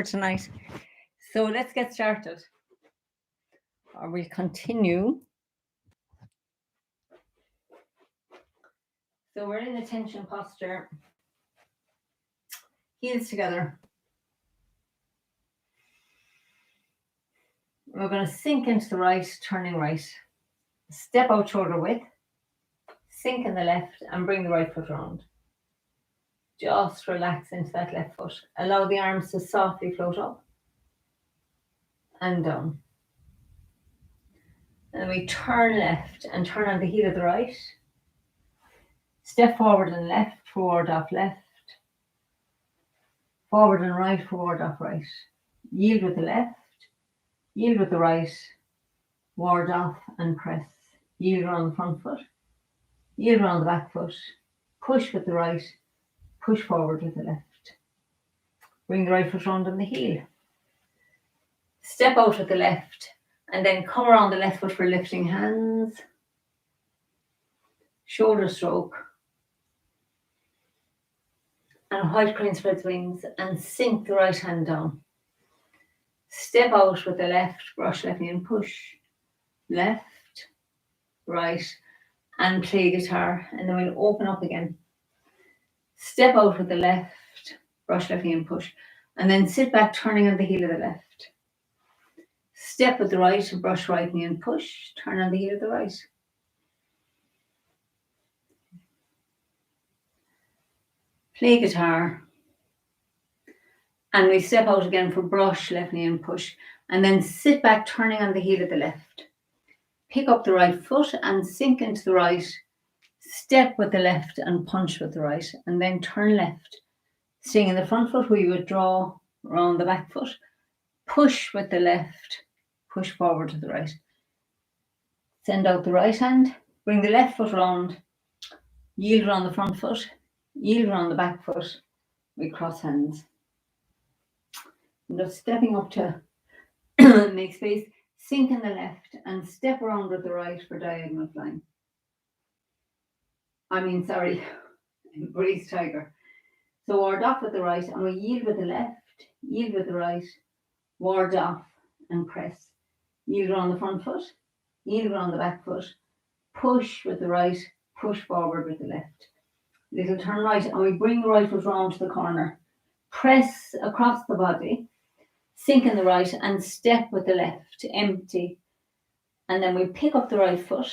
tonight. So let's get started. Or we'll continue. So we're in attention posture. Heels together. We're going to sink into the right, turning right. Step out shoulder width. Sink in the left and bring the right foot around. Just relax into that left foot. Allow the arms to softly float up and down. And we turn left and turn on the heel of the right. Step forward and left, forward off left. Forward and right, forward off right. Yield with the left, yield with the right, ward off and press. Yield around the front foot, yield around the back foot, push with the right, push forward with the left. Bring the right foot round on the heel. Step out with the left and then come around the left foot for lifting hands. Shoulder stroke. And white crane spreads wings and sink the right hand down. Step out with the left, brush left knee and push. Left, right, and play guitar. And then we'll open up again. Step out with the left, brush left knee and push. And then sit back, turning on the heel of the left. Step with the right, brush right knee and push. Turn on the heel of the right. Play guitar. And we step out again for brush, left knee and push. And then sit back, turning on the heel of the left. Pick up the right foot and sink into the right. Step with the left and punch with the right. And then turn left. Staying in the front foot, we withdraw around the back foot. Push with the left. Push forward to the right. Send out the right hand. Bring the left foot round. Yield around the front foot. Yield around the back foot. We cross hands. And just stepping up to make space. Sink in the left and step around with the right for diagonal flying. Breeze tiger. So ward off with the right and we yield with the left, yield with the right, ward off and press. Yield around the front foot, yield around the back foot, push with the right, push forward with the left. Little turn right and we bring the right foot round to the corner. Press across the body, sink in the right and step with the left, empty. And then we pick up the right foot,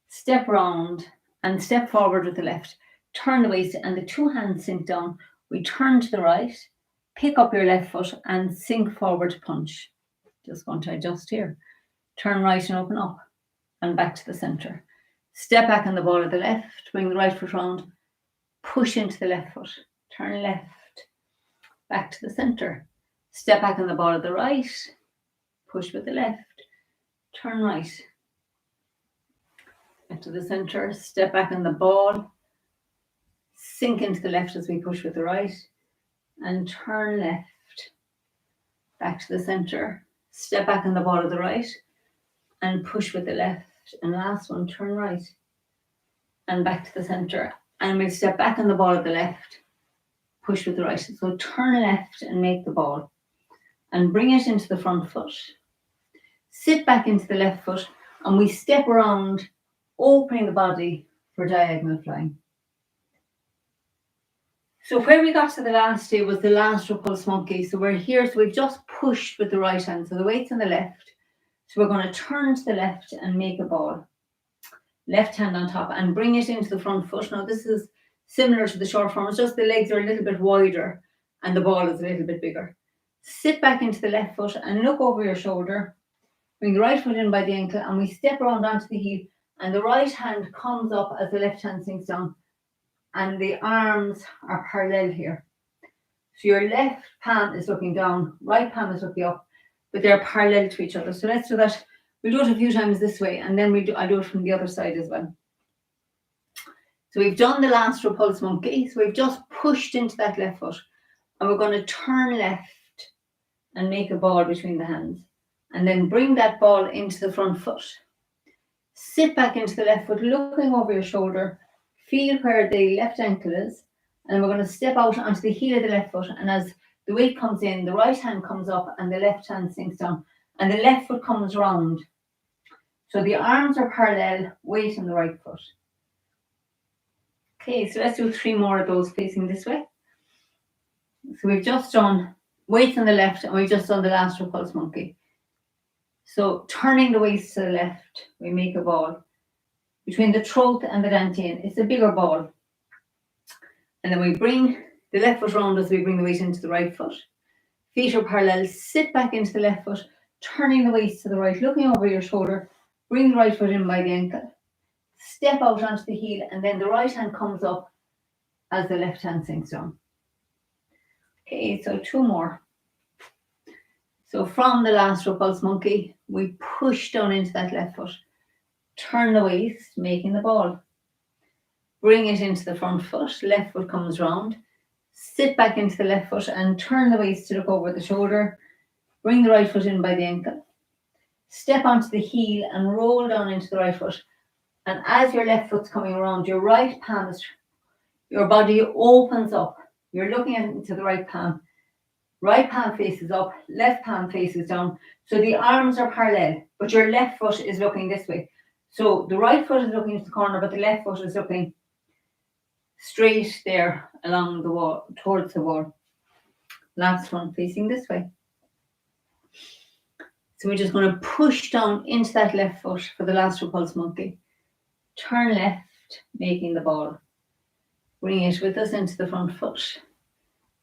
step round and step forward with the left. Turn the waist and the two hands sink down. We turn to the right, pick up your left foot and sink forward to punch. Just going to adjust here. Turn right and open up and back to the center. Step back on the ball of the left, bring the right foot round, push into the left foot, turn left, back to the center. Step back on the ball of the right, push with the left, turn right, back to the center, step back on the ball, sink into the left as we push with the right, and turn left, back to the center, step back on the ball of the right, and push with the left, and last one, turn right, and back to the center, and we'll step back on the ball of the left, push with the right, so turn left and make the ball. And bring it into the front foot. Sit back into the left foot and we step around, opening the body for diagonal flying. So where we got to the last day was the last repulse monkey. So we're here, so we've just pushed with the right hand. So the weight's on the left. So we're going to turn to the left and make a ball. Left hand on top and bring it into the front foot. Now this is similar to the short form. It's just the legs are a little bit wider and the ball is a little bit bigger. Sit back into the left foot and look over your shoulder. Bring the right foot in by the ankle and we step around onto the heel and the right hand comes up as the left hand sinks down and the arms are parallel here. So your left palm is looking down, right palm is looking up, but they're parallel to each other. So let's do that. We'll do it a few times this way and then I'll do it from the other side as well. So we've done the last repulse monkey. So we've just pushed into that left foot and we're going to turn left and make a ball between the hands. And then bring that ball into the front foot. Sit back into the left foot, looking over your shoulder. Feel where the left ankle is. And we're going to step out onto the heel of the left foot. And as the weight comes in, the right hand comes up and the left hand sinks down, and the left foot comes round. So the arms are parallel, weight on the right foot. Okay, so let's do 3 more of those facing this way. So we've just done weights on the left and we've just done the last repulse monkey. So turning the waist to the left, we make a ball. Between the throat and the dantian, it's a bigger ball. And then we bring the left foot round as we bring the weight into the right foot. Feet are parallel, sit back into the left foot, turning the waist to the right, looking over your shoulder, bring the right foot in by the ankle. Step out onto the heel, and then the right hand comes up as the left hand sinks down. Okay, so 2 more. So from the last repulse monkey, we push down into that left foot, turn the waist, making the ball. Bring it into the front foot, left foot comes round, sit back into the left foot and turn the waist to look over the shoulder, bring the right foot in by the ankle. Step onto the heel and roll down into the right foot. And as your left foot's coming around, your right palm is, your body opens up. You're looking into the right palm. Right palm faces up, left palm faces down. So the arms are parallel, but your left foot is looking this way. So the right foot is looking into the corner, but the left foot is looking straight there along the wall, towards the wall. Last one facing this way. So we're just going to push down into that left foot for the last repulse monkey. Turn left, making the ball. Bring it with us into the front foot.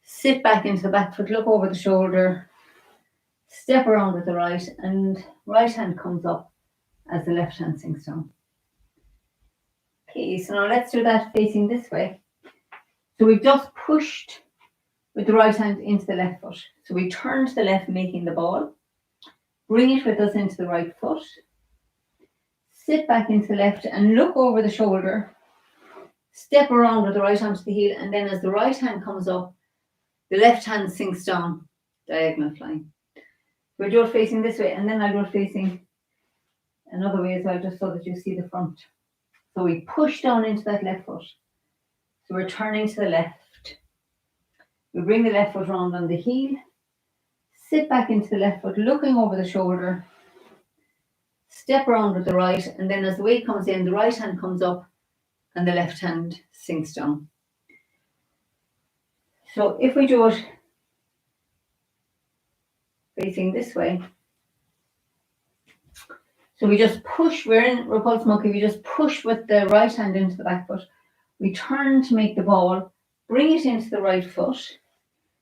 Sit back into the back foot, look over the shoulder. Step around with the right, and right hand comes up as the left hand sinks down. Okay, so now let's do that facing this way. So we've just pushed with the right hand into the left foot. So we turn to the left, making the ball. Bring it with us into the right foot. Sit back into the left and look over the shoulder. Step around with the right hand to the heel, and then as the right hand comes up, the left hand sinks down, diagonal flying. We'll do it facing this way, and then I'll do it facing another way as well, just so that you see the front. So we push down into that left foot. So we're turning to the left. We bring the left foot round on the heel. Sit back into the left foot, looking over the shoulder. Step around with the right, and then as the weight comes in, the right hand comes up and the left hand sinks down. So if we do it facing this way, so we just push, we're in repulse monkey, we just push with the right hand into the back foot. We turn to make the ball, bring it into the right foot,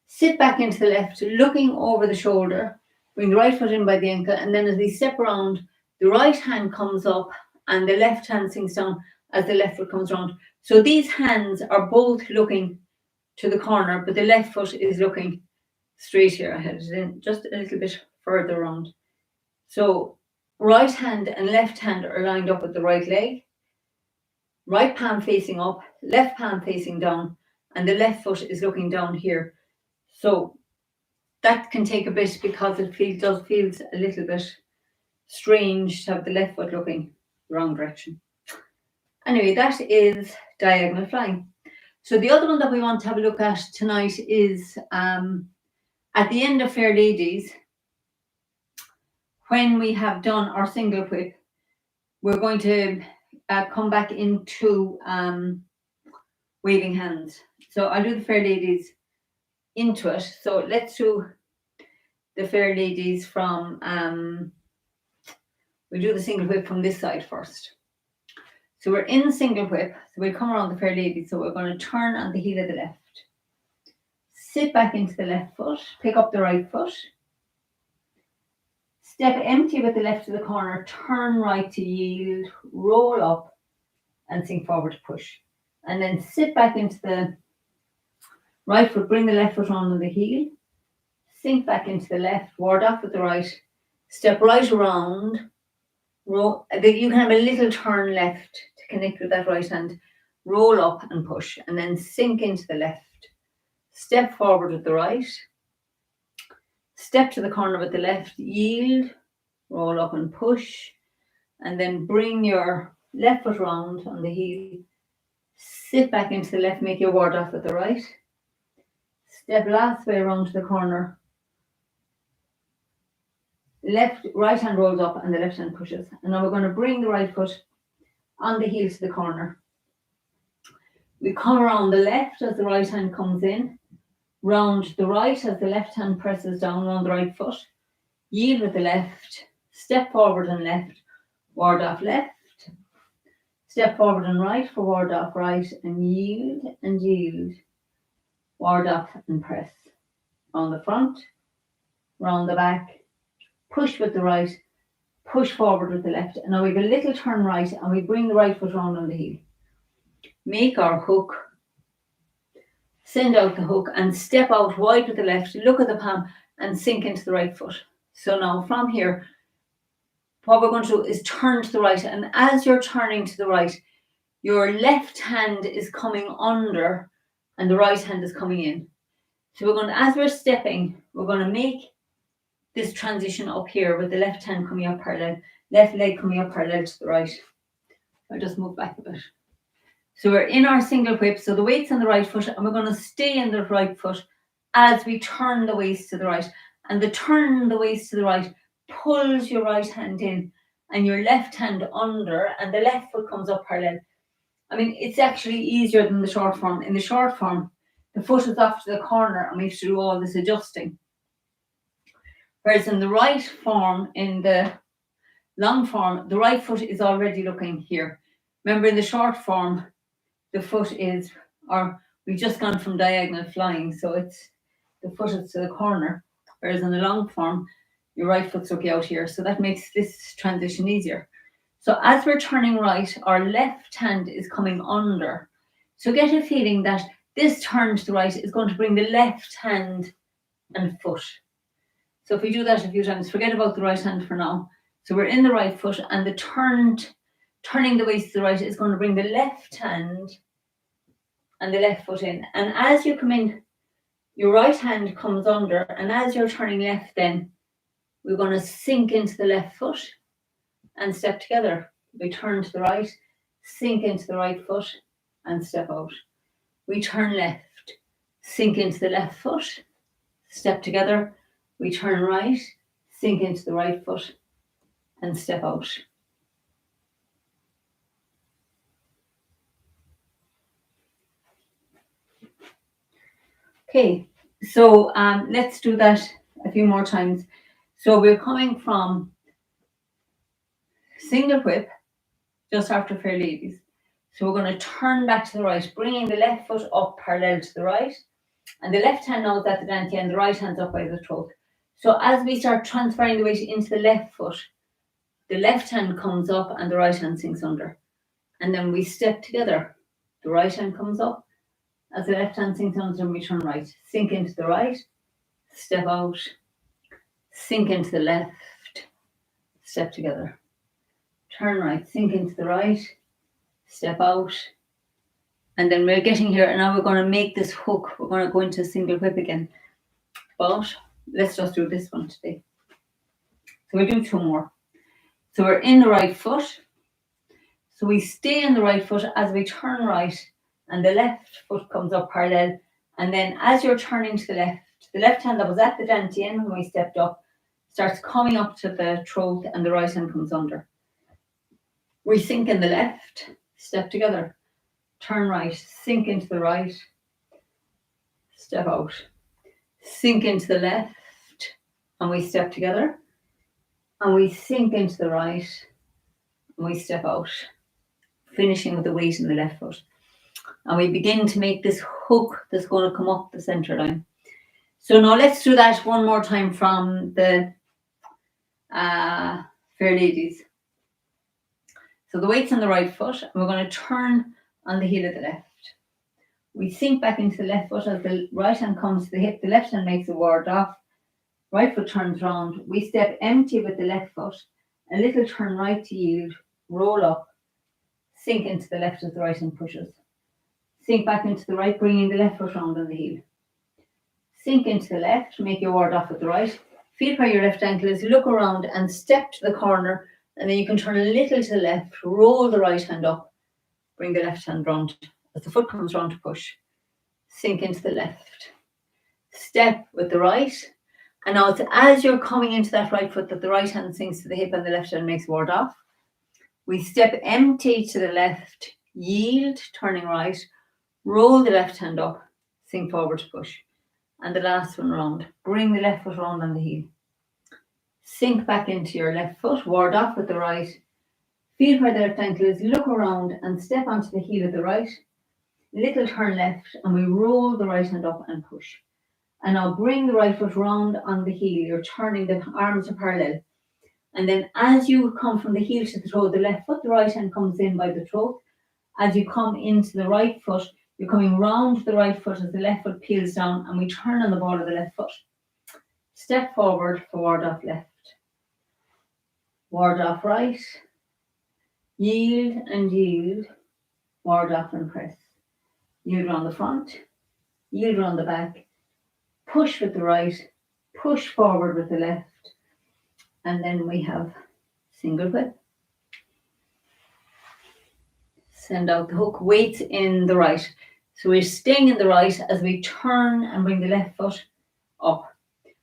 sit back into the left, looking over the shoulder, bring the right foot in by the ankle, and then as we step around, the right hand comes up and the left hand sinks down as the left foot comes round. So these hands are both looking to the corner, but the left foot is looking straight here. I had it in just a little bit further around. So right hand and left hand are lined up with the right leg. Right palm facing up, left palm facing down, and the left foot is looking down here. So that can take a bit because it feels a little bit strange to have the left foot looking the wrong direction. Anyway, that is diagonal flying. So the other one that we want to have a look at tonight is at the end of Fair Ladies, when we have done our single whip, we're going to come back into waving hands. So I'll do the Fair Ladies into it. So let's do the Fair Ladies from, we'll do the single whip from this side first. So we're in single whip, so we'll come around the Fair Ladies. So we're going to turn on the heel of the left. Sit back into the left foot, pick up the right foot. Step empty with the left to the corner, turn right to yield, roll up and sink forward to push. And then sit back into the right foot, bring the left foot on the heel, sink back into the left, ward off with the right, step right around, roll. You can have a little turn left to connect with that right hand, roll up and push, and then sink into the left. Step forward with the right, step to the corner with the left, yield, roll up and push, and then bring your left foot round on the heel, sit back into the left, make your ward off with the right, Step last way around to the corner. Right hand rolls up and the left hand pushes. And now we're going to bring the right foot on the heel to the corner. We come around the left as the right hand comes in, round the right as the left hand presses down on the right foot, yield with the left, step forward and left, ward off left, step forward and right for ward off right, and yield, ward off and press. On the front, round the back, push with the right, push forward with the left, and now we have a little turn right and we bring the right foot round on the heel. Make our hook, send out the hook and step out wide with the left, look at the palm and sink into the right foot. So now from here, what we're going to do is turn to the right, and as you're turning to the right, your left hand is coming under and the right hand is coming in. So we're going to, as we're stepping, we're going to make this transition up here with the left hand coming up parallel, left leg coming up parallel to the right. I'll just move back a bit. So we're in our single whip, so the weight's on the right foot, and we're going to stay in the right foot as we turn the waist to the right. And the turn the waist to the right pulls your right hand in and your left hand under, and the left foot comes up parallel. I mean, it's actually easier than the short form. In the short form, the foot is off to the corner and we have to do all this adjusting. Whereas in the right form, in the long form, the right foot is already looking here. Remember, in the short form, the foot is, or we've just gone from diagonal flying, so it's the foot is to the corner. Whereas in the long form, your right foot's looking out here. So that makes this transition easier. So as we're turning right, our left hand is coming under. So get a feeling that this turn to the right is going to bring the left hand and foot. So if we do that a few times, forget about the right hand for now. So we're in the right foot, and the turning the waist to the right is going to bring the left hand and the left foot in. And as you come in, your right hand comes under, and as you're turning left, then we're going to sink into the left foot and step together. We turn to the right, sink into the right foot and step out. We turn left, sink into the left foot, step together. We turn right, sink into the right foot and step out. Okay, so let's do that a few more times. So we're coming from single whip just after Fair Ladies. So we're going to turn back to the right, bringing the left foot up parallel to the right. And the left hand now is at the dantian and the right hand's up by the throat. So as we start transferring the weight into the left foot, the left hand comes up and the right hand sinks under. And then we step together. The right hand comes up. As the left hand sinks under, and we turn right. Sink into the right, step out, sink into the left, step together. Turn right, sink into the right, step out. And then we're getting here, and now we're going to make this hook. We're going to go into a single whip again. But let's just do this one today. So we'll do two more. So we're in the right foot. So we stay in the right foot as we turn right, and the left foot comes up parallel. And then as you're turning to the left hand that was at the dantian when we stepped up starts coming up to the throat, and the right hand comes under. We sink in the left, step together, turn right, sink into the right, step out, sink into the left, and we step together, and we sink into the right, and we step out, finishing with the weight in the left foot. And we begin to make this hook that's going to come up the center line. So now let's do that one more time from the Fair Ladies. So the weight's on the right foot, and we're going to turn on the heel of the left. We sink back into the left foot as the right hand comes to the hip. The left hand makes a ward off. Right foot turns round. We step empty with the left foot. A little turn right to yield. Roll up. Sink into the left as the right hand pushes. Sink back into the right, bringing the left foot round on the heel. Sink into the left. Make your ward off with the right. Feel where your left ankle is. Look around and step to the corner. And then you can turn a little to the left. Roll the right hand up. Bring the left hand round as the foot comes round to push. Sink into the left. step with the right. And now it's as you're coming into that right foot that the right hand sinks to the hip and the left hand makes ward off. We step empty to the left, yield, turning right, roll the left hand up, sink forward to push. And the last one round, bring the left foot round on the heel. Sink back into your left foot, ward off with the right. Feel where the left ankle is, look around and step onto the heel of the right. Little turn left and we roll the right hand up and push. And now bring the right foot round on the heel. You're turning, the arms are parallel. And then as you come from the heel to the toe of the left foot, the right hand comes in by the throat. As you come into the right foot, you're coming round the right foot as the left foot peels down and we turn on the ball of the left foot. Step forward for ward off left. Ward off right. Yield and yield. Ward off and press. Yield around the front. Yield around the back. Push with the right. Push forward with the left. And then we have single whip. Send out the hook, weight in the right. So we're staying in the right as we turn and bring the left foot up.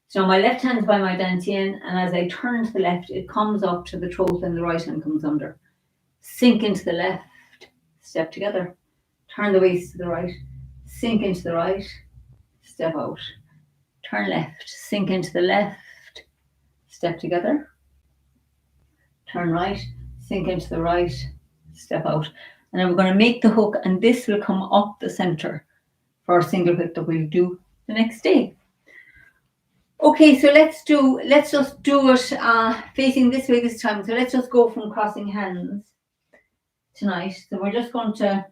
So my left hand's by my dantian, and as I turn to the left, it comes up to the throat and the right hand comes under. Sink into the left, step together. Turn the waist to the right, sink into the right, step out. Turn left, sink into the left, step together. Turn right, sink into the right, step out. And then we're going to make the hook, and this will come up the center for our single whip that we'll do the next day. Okay, so let's just do it facing this way this time. So let's just go from crossing hands tonight. So we're just going to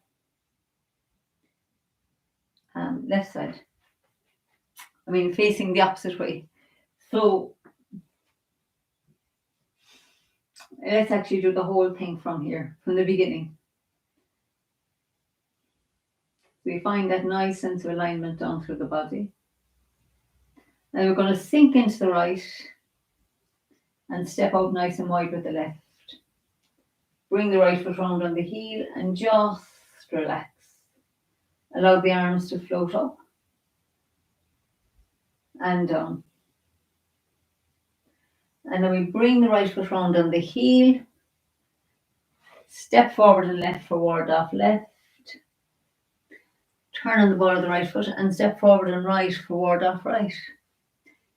left side. Facing the opposite way. So let's actually do the whole thing from here, from the beginning. We find that nice sense of alignment down through the body. Now we're going to sink into the right and step out nice and wide with the left. Bring the right foot round on the heel and just relax. Allow the arms to float up and down. And then we bring the right foot round on the heel. Step forward and left for ward off left. Turn on the ball of the right foot and step forward and right for ward off right.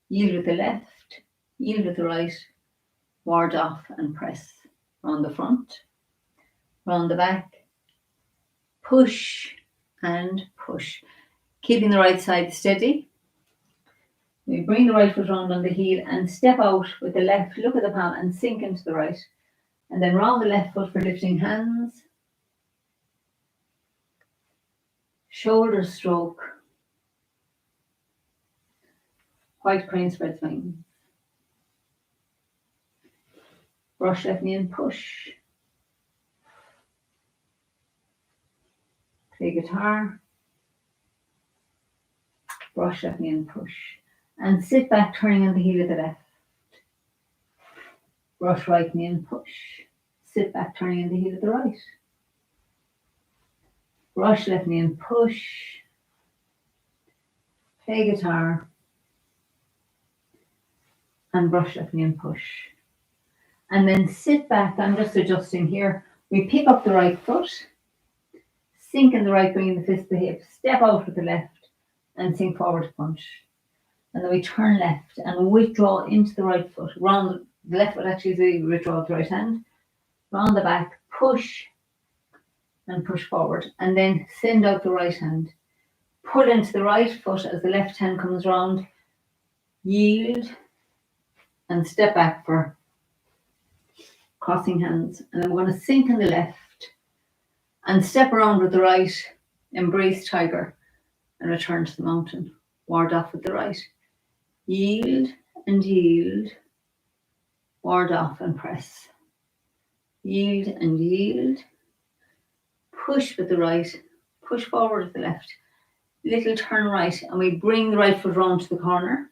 Yield with the left, yield with the right, ward off and press. Round the front, round the back, push and push. Keeping the right side steady. We bring the right foot round on the heel and step out with the left, look at the palm and sink into the right. And then round the left foot for lifting hands. Shoulder stroke. White crane spread swing. Brush left knee and push. Play guitar. Brush left knee and push. And sit back turning on the heel of the left. Brush right knee and push. Sit back turning on the heel of the right. Brush left knee and push. Play guitar. And brush left knee and push. And then sit back. I'm just adjusting here. We pick up the right foot. Sink in the right, bringing the fist to the hip. Step out with the left and sink forward to punch. And then we turn left and withdraw into the right foot. Round the left foot actually is we withdraw with the right hand. Round the back, push and push forward. And then send out the right hand. Pull into the right foot as the left hand comes round. Yield and step back for crossing hands. And then we're going to sink in the left and step around with the right. Embrace tiger and return to the mountain. Ward off with the right. Yield and yield. Ward off and press. Yield and yield. Push with the right. Push forward with the left. Little turn right and we bring the right foot round to the corner.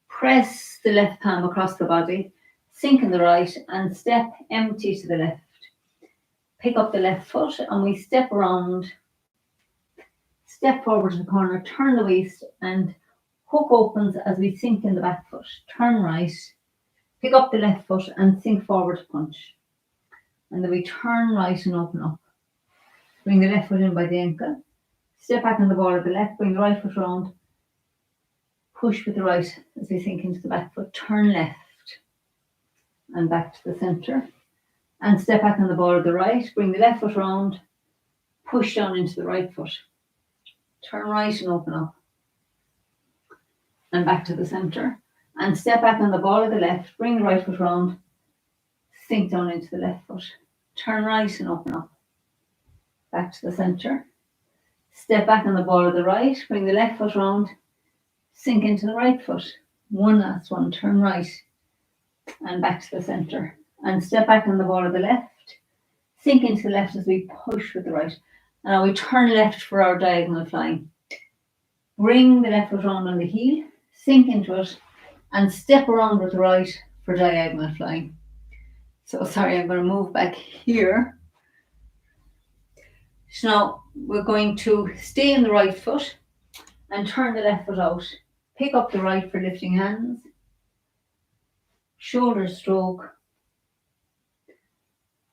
Press the left palm across the body. Sink in the right and step empty to the left. Pick up the left foot and we step around. Step forward to the corner. Turn the waist and Hook opens as we sink in the back foot. Turn right, pick up the left foot and sink forward to punch. And then we turn right and open up. Bring the left foot in by the ankle. Step back on the ball of the left, bring the right foot round. Push with the right as we sink into the back foot. Turn left and back to the centre. And step back on the ball of the right, bring the left foot round. Push down into the right foot. Turn right and open up. And back to the centre. And step back on the ball of the left, bring the right foot round. Sink down into the left foot. Turn right and open up. Back to the centre. Step back on the ball of the right, bring the left foot round. Sink into the right foot. One last one, turn right. And back to the centre. And step back on the ball of the left. Sink into the left as we push with the right. And now we turn left for our diagonal flying. Bring the left foot round on the heel. Sink into it. And step around with the right for diagonal flying. So sorry, I'm going to move back here. So now we're going to stay in the right foot and turn the left foot out. Pick up the right for lifting hands. Shoulder stroke.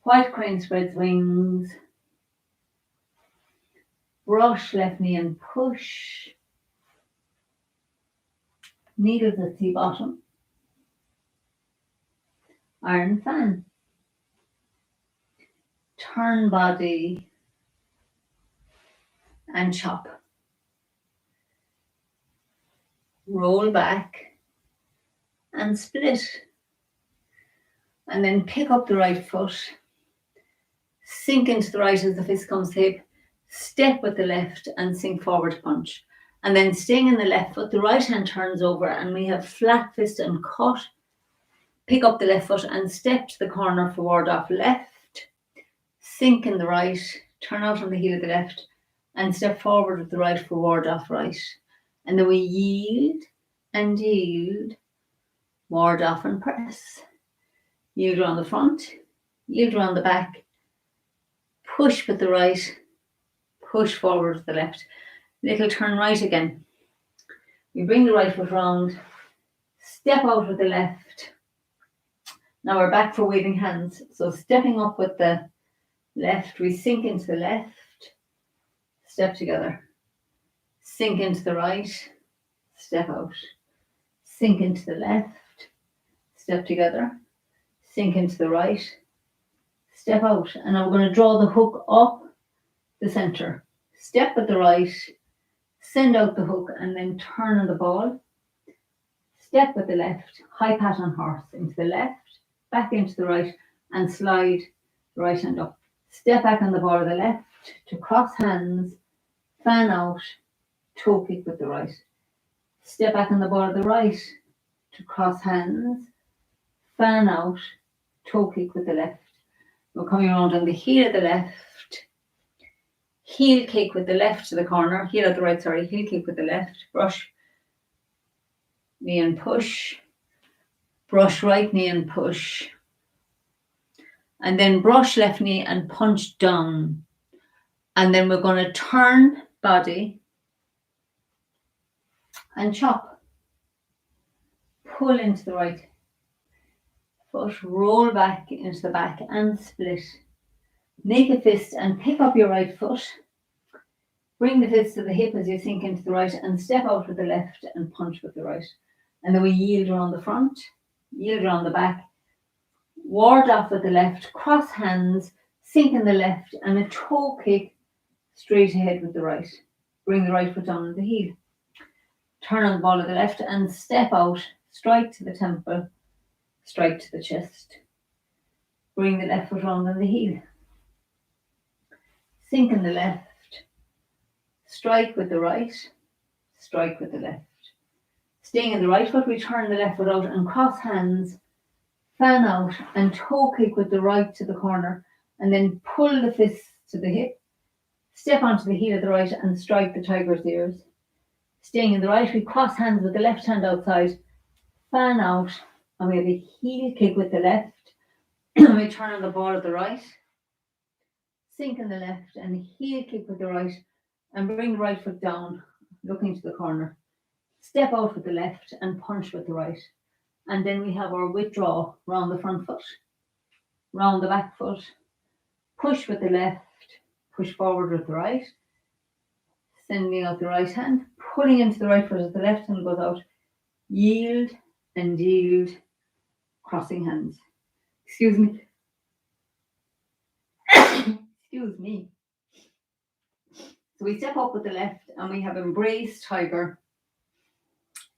White crane spreads wings. Brush left knee and push. Needles at sea bottom. Iron fan. Turn body and chop. Roll back and split. And then pick up the right foot. Sink into the right as the fist comes to hip. Step with the left and sink forward to punch. And then staying in the left foot, the right hand turns over and we have flat fist and cut. Pick up the left foot and step to the corner for ward off left. Sink in the right, turn out on the heel of the left and step forward with the right for ward off right. And then we yield and yield, ward off and press. Yield around the front, yield around the back, push with the right, push forward with the left. Little turn right again. We bring the right foot round, step out with the left. Now we're back for waving hands. So stepping up with the left, we sink into the left, step together. Sink into the right, step out. Sink into the left, step together. Sink into the right, step out. And now we're going to draw the hook up the centre. Step with the right, send out the hook and then turn on the ball. Step with the left, high pat on horse into the left, back into the right and slide the right hand up. Step back on the ball of the left to cross hands, fan out, toe kick with the right. Step back on the ball of the right to cross hands, fan out, toe kick with the left. We're coming around on the heel of the left, heel kick with the left to the corner, heel of the right, sorry, heel kick with the left, brush, knee and push, brush right knee and push, and then brush left knee and punch down. And then we're going to turn body and chop. Pull into the right foot, roll back into the back and split. Make a fist and pick up your right foot. Bring the fist to the hip as you sink into the right and step out with the left and punch with the right. And then we yield around the front, yield around the back, ward off with the left, cross hands, sink in the left and a toe kick straight ahead with the right. Bring the right foot down on the heel. Turn on the ball of the left and step out, strike to the temple, strike to the chest. Bring the left foot round on the heel. Sink in the left, strike with the right, strike with the left. Staying in the right foot, we turn the left foot out and cross hands, fan out and toe kick with the right to the corner and then pull the fist to the hip. Step onto the heel of the right and strike the tiger's ears. Staying in the right, we cross hands with the left hand outside, fan out, and we have a heel kick with the left. We turn on the ball of the right, sink in the left and heel kick with the right and bring the right foot down, looking to the corner. Step out with the left and punch with the right. And then we have our withdraw round the front foot, round the back foot, push with the left, push forward with the right, sending out the right hand, pulling into the right foot as the left hand goes out, yield and yield, crossing hands. Excuse me. Excuse me. So we step up with the left and we have embrace tiger,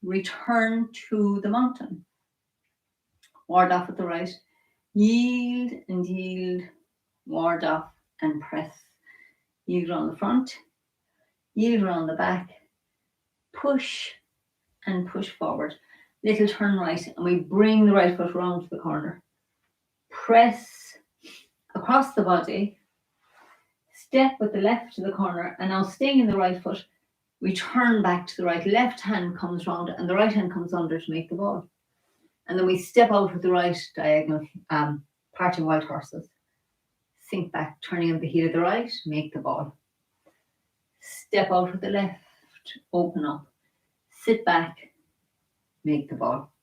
return to the mountain, ward off with the right, yield and yield, ward off and press, yield around the front, yield around the back, push and push forward, little turn right, and we bring the right foot round to the corner, press across the body, step with the left to the corner, and now staying in the right foot, we turn back to the right, left hand comes round and the right hand comes under to make the ball. And then we step out with the right diagonal, parting wild horses. Sink back, turning on the heel of the right, make the ball. Step out with the left, open up. Sit back, make the ball.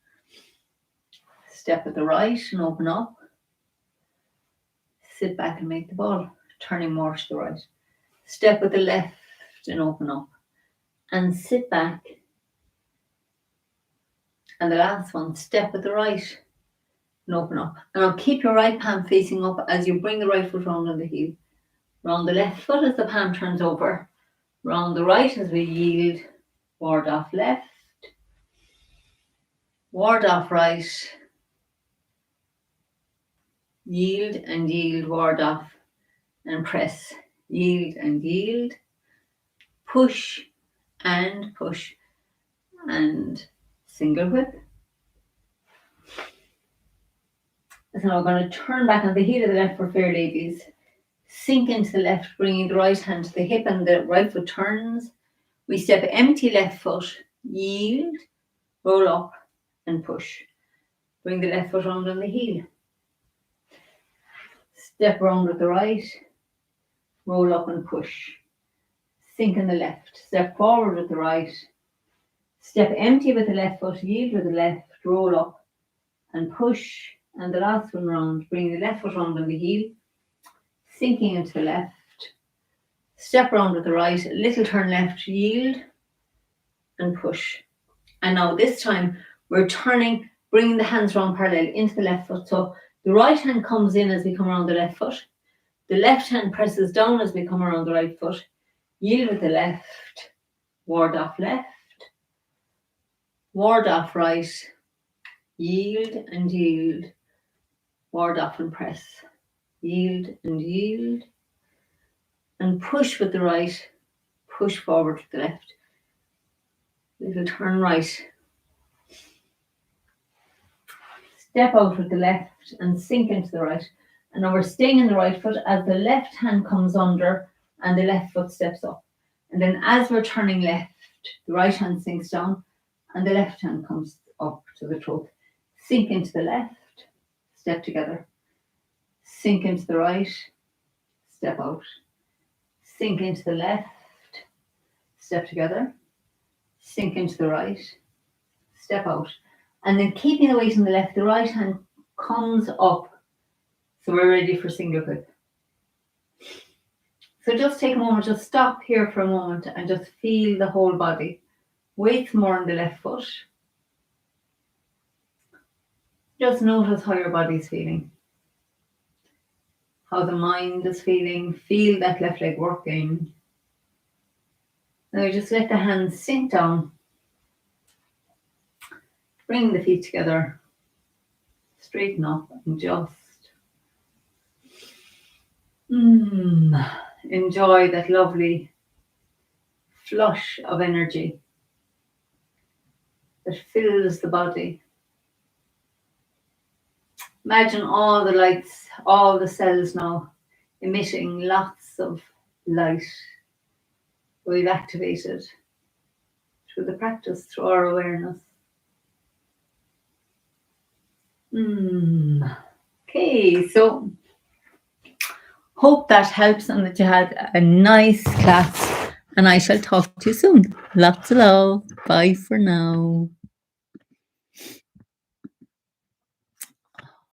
Step with the right and open up. Sit back and make the ball, turning more to the right. Step with the left and open up. And sit back. And the last one, step with the right and open up. And now keep your right palm facing up as you bring the right foot round on the heel. Round the left foot as the palm turns over. Round the right as we yield. Ward off left. Ward off right. Yield and yield, ward off. And press. Yield and yield. Push and push. And single whip. So now we're going to turn back on the heel of the left for fair ladies. Sink into the left, bringing the right hand to the hip and the right foot turns. We step empty left foot, yield, roll up and push. Bring the left foot round on the heel. Step round with the right, roll up and push. Sink in the left, step forward with the right. Step empty with the left foot, yield with the left, roll up and push. And the last one round, bring the left foot round on the heel, sinking into the left. Step round with the right, little turn left, yield and push. And now this time we're turning, bringing the hands round parallel into the left foot. So the right hand comes in as we come around the left foot. The left hand presses down as we come around the right foot. Yield with the left, ward off left. Ward off right, yield and yield, ward off and press, yield and push with the right, push forward with the left, little turn right, step out with the left and sink into the right. And now we're staying in the right foot as the left hand comes under and the left foot steps up. And then as we're turning left, the right hand sinks down and the left hand comes up to the throat. Sink into the left, step together. Sink into the right, step out. Sink into the left, step together. Sink into the right, step out. And then keeping the weight on the left, the right hand comes up. So we're ready for single whip. So just take a moment, just stop here for a moment and just feel the whole body. Weight more on the left foot. Just notice how your body's feeling. How the mind is feeling. Feel that left leg working. Now just let the hands sink down. Bring the feet together. Straighten up and just enjoy that lovely flush of energy that fills the body. Imagine all the lights, all the cells now emitting lots of light we've activated through the practice, through our awareness. Okay, so hope that helps and that you had a nice class and I shall talk to you soon. Lots of love. Bye for now.